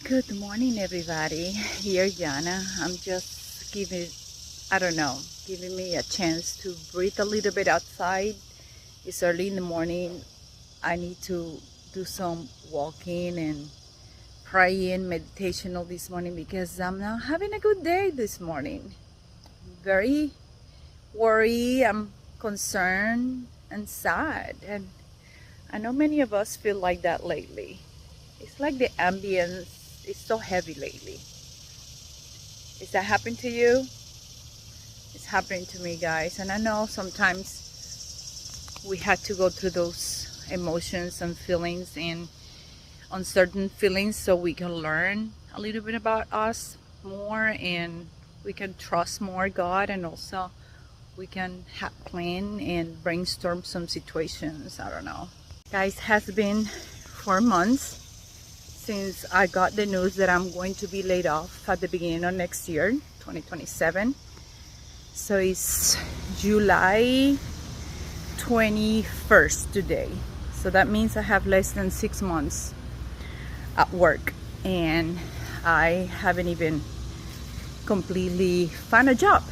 Good morning, everybody. Here, Jana. I'm just giving me a chance to breathe a little bit outside. It's early in the morning. I need to do some walking and praying, meditation all this morning because I'm not having a good day this morning. Very worried, I'm concerned and sad. And I know many of us feel like that lately. It's like the ambience is so heavy lately. Is that happening to you? It's happening to me, guys. And I know sometimes we had to go through those emotions and feelings and uncertain feelings so we can learn a little bit about us more and we can trust more God, and also we can plan and brainstorm some situations. I don't know. Guys, has been 4 months since I got the news that I'm going to be laid off at the beginning of next year, 2027. So it's July 21st today. So that means I have less than 6 months at work, and I haven't even completely found a job.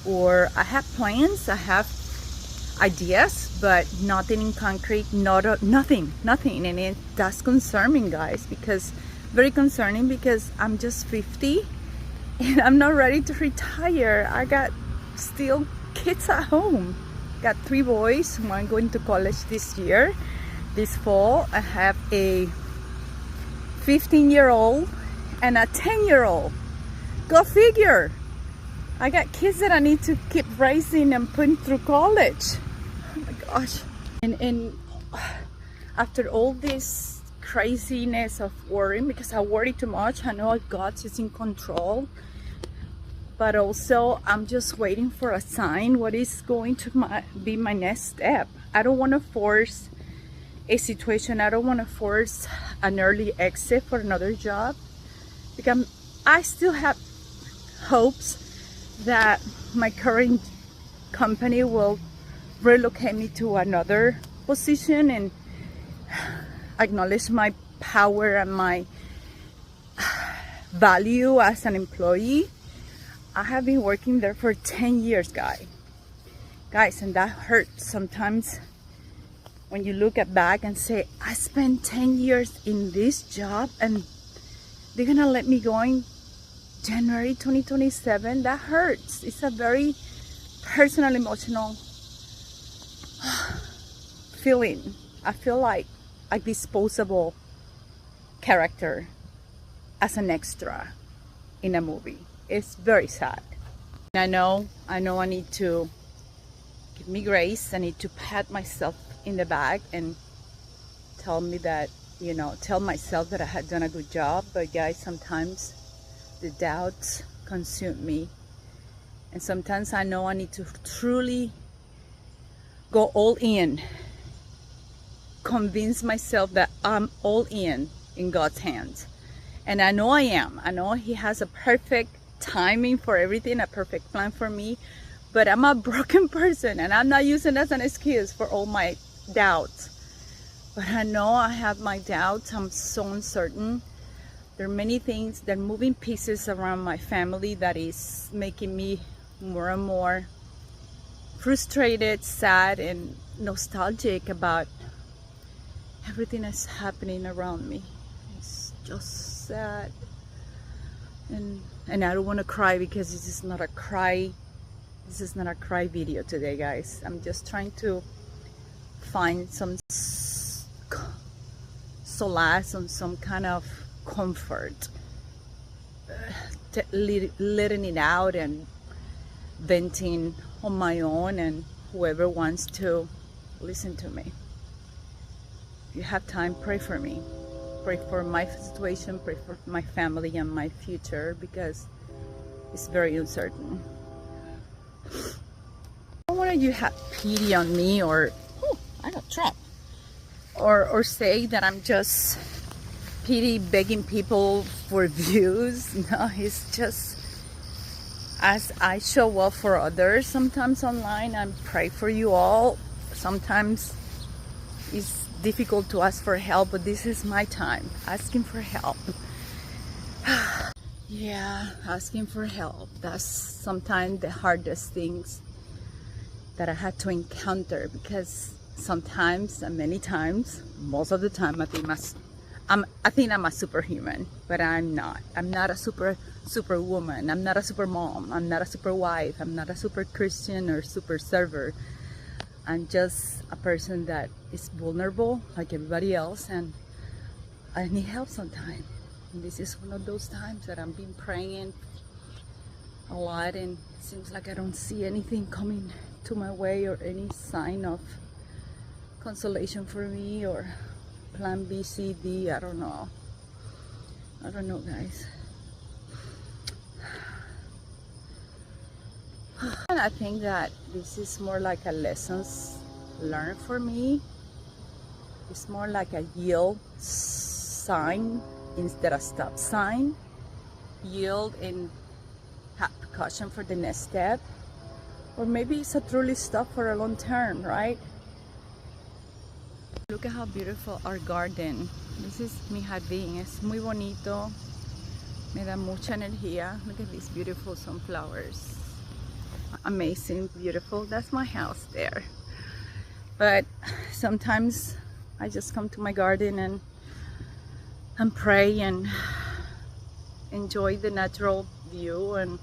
Or I have plans, I have ideas, but nothing in concrete, nothing, and that's concerning, guys, very concerning because I'm just 50 and I'm not ready to retire. I got still kids at home. Got 3 boys, one going to college this fall. I have a 15-year-old and a 10-year-old. Go figure. I got kids that I need to keep raising and putting through college. Oh my gosh. And after all this craziness of worrying, because I worry too much, I know God's is in control, but also I'm just waiting for a sign what is going to be my next step. I don't want to force a situation. I don't want to force an early exit for another job, because I still have hopes that my current company will relocate me to another position and acknowledge my power and my value as an employee. I have been working there for 10 years, guys, and that hurts sometimes when you look back and say, I spent 10 years in this job and they're gonna let me go in January 2027. That hurts. It's a very personal, emotional feeling. I feel like a disposable character as an extra in a movie. It's very sad. I know I need to give me grace. I need to pat myself in the back and tell myself that I had done a good job. But guys, sometimes the doubts consume me, and sometimes I know I need to truly go all in, convince myself that I'm all in God's hands. And I know I am. I know He has a perfect timing for everything, a perfect plan for me, but I'm a broken person and I'm not using that as an excuse for all my doubts. But I know I have my doubts. I'm so uncertain. There are many things, there are moving pieces around my family that is making me more and more frustrated, sad, and nostalgic about everything that's happening around me. It's just sad. And I don't want to cry, because this is not a cry video today, guys. I'm just trying to find some solace and some kind of comfort, letting it out and venting on my own, and whoever wants to listen to me. If you have time, pray for me. Pray for my situation, pray for my family and my future, because it's very uncertain. I don't want you to have pity on me, or I got trapped, or say that I'm just begging people for views. No, it's just as I show up for others sometimes online and pray for you all. Sometimes it's difficult to ask for help, but this is my time asking for help. Yeah, asking for help. That's sometimes the hardest things that I had to encounter, because sometimes and many times, most of the time, I think I'm a superhuman, but I'm not. I'm not a superwoman. I'm not a super mom. I'm not a super wife. I'm not a super Christian or super server. I'm just a person that is vulnerable like everybody else, and I need help sometimes. And this is one of those times that I've been praying a lot, and it seems like I don't see anything coming to my way or any sign of consolation for me or plan B, C, D. I don't know, guys. And I think that this is more like a lessons learned for me. It's more like a yield sign instead of stop sign. Yield and have precaution for the next step, or maybe it's a truly stop for a long term, right? Look at how beautiful our garden. This is mi jardín. Es muy bonito. Me da mucha energía. Look at these beautiful sunflowers. Amazing, beautiful. That's my house there. But sometimes I just come to my garden and pray and enjoy the natural view and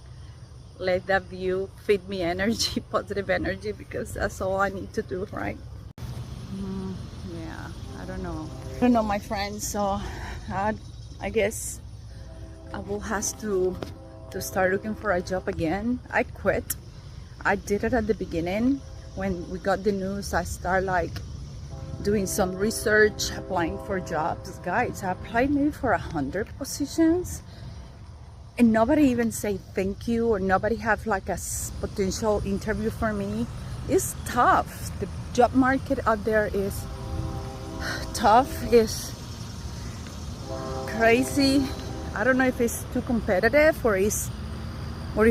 let that view feed me energy, positive energy, because that's all I need to do, right? Yeah, I don't know, my friends. So I guess I will have to start looking for a job again. I quit. I did it at the beginning. When we got the news, I started like doing some research, applying for jobs. Guys, I applied maybe for 100 positions, and nobody even say thank you, or nobody have like a potential interview for me. It's tough. The job market out there is tough, is crazy. I don't know if it's too competitive or it's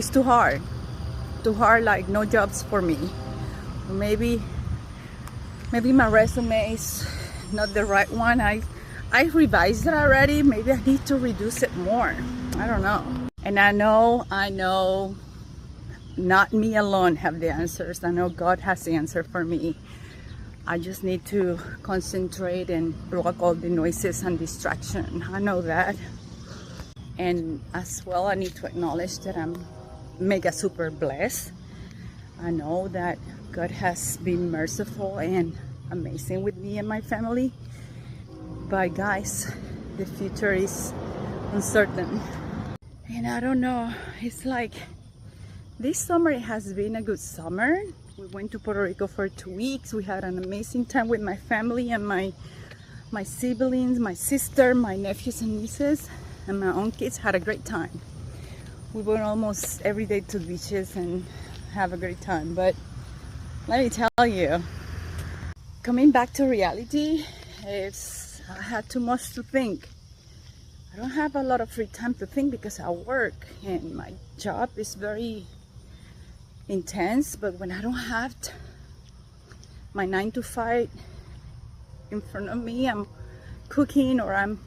too hard. Like no jobs for me. Maybe my resume is not the right one. I revised it already. Maybe I need to reduce it more. I don't know. And I know not me alone have the answers. I know God has the answer for me. I just need to concentrate and block all the noises and distraction. I know that. And as well, I need to acknowledge that I'm mega super blessed. I know that God has been merciful and amazing with me and my family. But guys, the future is uncertain. And I don't know, it's like this summer has been a good summer. We went to Puerto Rico for 2 weeks. We had an amazing time with my family and my siblings, my sister, my nephews and nieces, and my own kids. Had a great time. We went almost every day to beaches and have a great time. But let me tell you, coming back to reality, I had too much to think. I don't have a lot of free time to think because I work and my job is very intense. But when I don't have my 9 to 5 in front of me, I'm cooking or I'm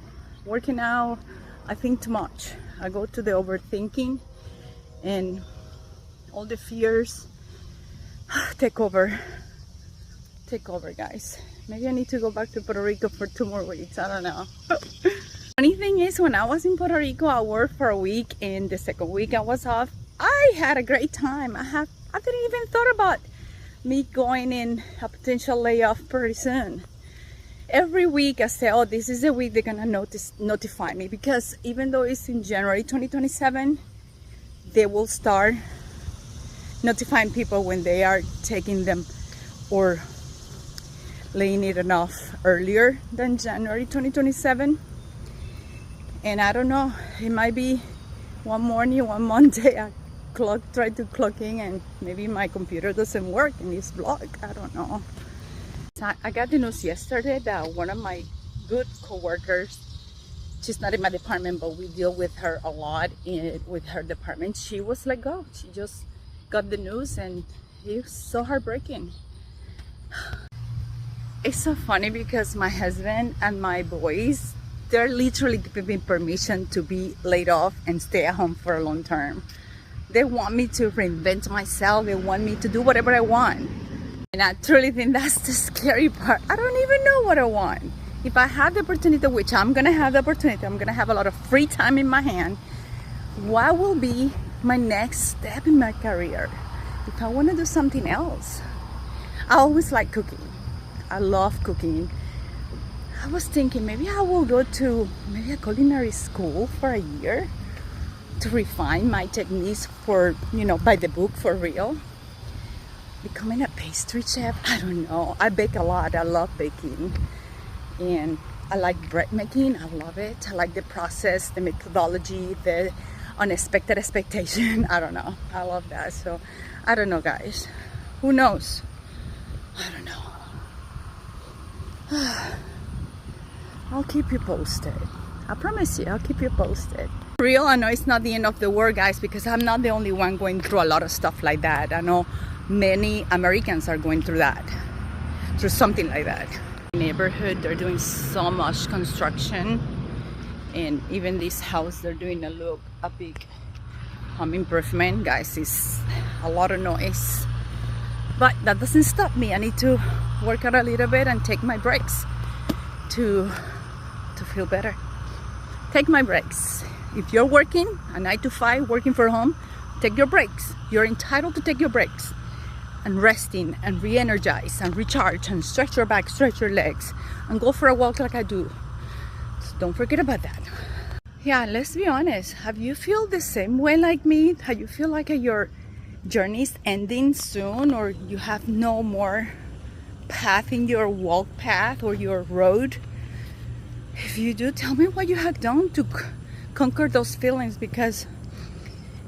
working out, I think too much. I go to the overthinking and all the fears take over, guys. Maybe I need to go back to Puerto Rico for 2 more weeks. I don't know. Funny thing is, when I was in Puerto Rico, I worked for a week, and the second week I was off, I had a great time. I didn't even thought about me going in a potential layoff pretty soon. Every week I say, oh, this is the week they're gonna notify me, because even though it's in January 2027, they will start notifying people when they are taking them or laying it off earlier than January 2027. And I don't know, it might be one morning, one Monday, I try to clock in and maybe my computer doesn't work and it's blocked. I don't know. I got the news yesterday that one of my good co-workers, she's not in my department, but we deal with her a lot with her department. She was let go. She just got the news and it was so heartbreaking. It's so funny because my husband and my boys, they're literally giving me permission to be laid off and stay at home for a long term. They want me to reinvent myself. They want me to do whatever I want. And I truly think that's the scary part. I don't even know what I want. If I have the opportunity, which I'm gonna have the opportunity, I'm gonna have a lot of free time in my hand, what will be my next step in my career? If I wanna do something else. I always like cooking. I love cooking. I was thinking maybe I will go to maybe a culinary school for a year to refine my techniques for, by the book for real. Becoming a pastry chef, I don't know. I bake a lot. I love baking. And I like bread making. I love it. I like the process, the methodology, the unexpected expectation. I don't know. I love that. So I don't know, guys. Who knows? I don't know. I'll keep you posted. I promise you, I'll keep you posted. For real, I know it's not the end of the world, guys, because I'm not the only one going through a lot of stuff like that. I know many Americans are going through something like that. Neighborhood, they're doing so much construction, and even this house they're doing a big home improvement. Guys, it's a lot of noise, but that doesn't stop me. I need to work out a little bit and take my breaks to feel better. Take my breaks. If you're working a 9 to 5, working from home, take your breaks. You're entitled to take your breaks and resting and re-energize and recharge and stretch your back, stretch your legs, and go for a walk like I do. So don't forget about that. Yeah, let's be honest. Have you feel the same way like me? Have you feel like your journey is ending soon, or you have no more path in your walk path or your road? If you do, tell me what you have done to conquer those feelings, because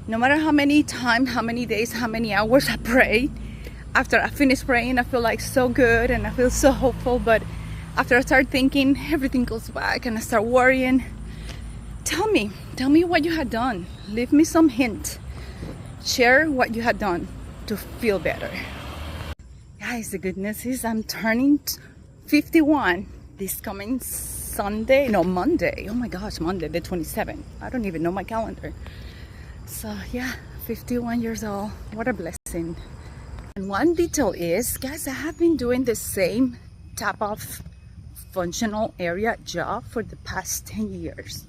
no matter how many times, how many days, how many hours I pray, after I finish praying, I feel like so good and I feel so hopeful. But after I start thinking, everything goes back and I start worrying. Tell me what you had done. Leave me some hint. Share what you had done to feel better. Guys, the good news is I'm turning 51 this coming Monday. Oh my gosh, Monday the 27th. I don't even know my calendar. So yeah, 51 years old. What a blessing. And one detail is, guys, I have been doing the same type of functional area job for the past 10 years.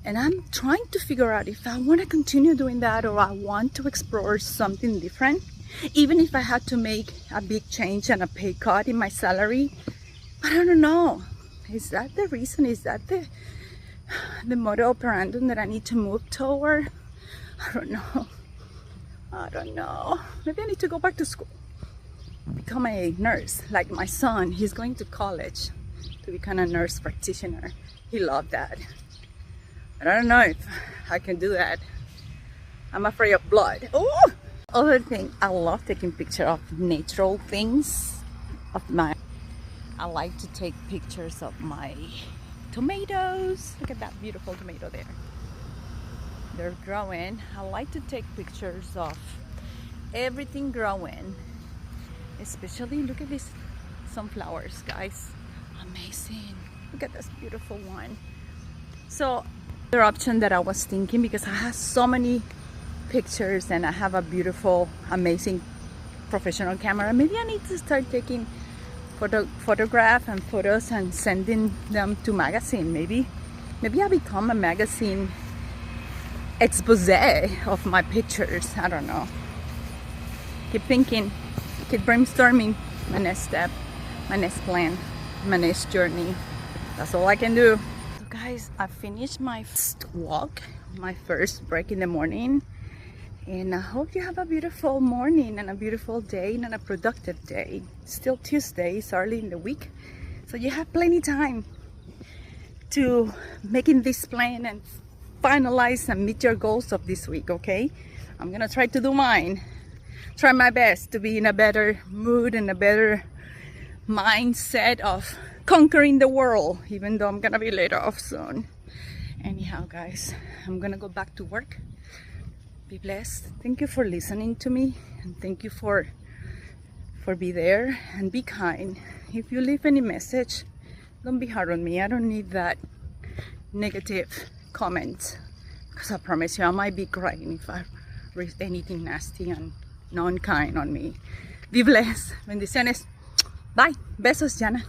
And I'm trying to figure out if I want to continue doing that or I want to explore something different. Even if I had to make a big change and a pay cut in my salary. But I don't know. Is that the reason? Is that the modus operandi that I need to move toward? I don't know. Maybe I need to go back to school, become a nurse. Like my son, he's going to college to become a nurse practitioner. He loved that. But I don't know if I can do that. I'm afraid of blood. Oh! Other thing, I love taking pictures of natural things. I like to take pictures of my tomatoes. Look at that beautiful tomato there. They're growing. I like to take pictures of everything growing. Especially, look at these sunflowers, guys. Amazing. Look at this beautiful one. So, the option that I was thinking, because I have so many pictures and I have a beautiful, amazing professional camera, maybe I need to start taking photograph and photos and sending them to magazine. Maybe I become a magazine expose of my pictures. I don't know. Keep thinking, keep brainstorming. My next step, my next plan, my next journey. That's all I can do. So guys, I finished my first walk, my first break in the morning, and I hope you have a beautiful morning and a beautiful day and a productive day. It's still Tuesday, it's early in the week, so you have plenty time to making this plan and finalize and meet your goals of this week. Okay, I'm gonna try to do mine, try my best to be in a better mood and a better mindset of conquering the world, even though I'm gonna be laid off soon. Anyhow, guys, I'm gonna go back to work. Be blessed. Thank you for listening to me, and thank you for be there, and be kind. If you leave any message, don't be hard on me. I don't need that negative comments, because I promise you I might be crying if I read anything nasty and non-kind on me. Be blessed. Bendiciones. Bye. Besos, Jana.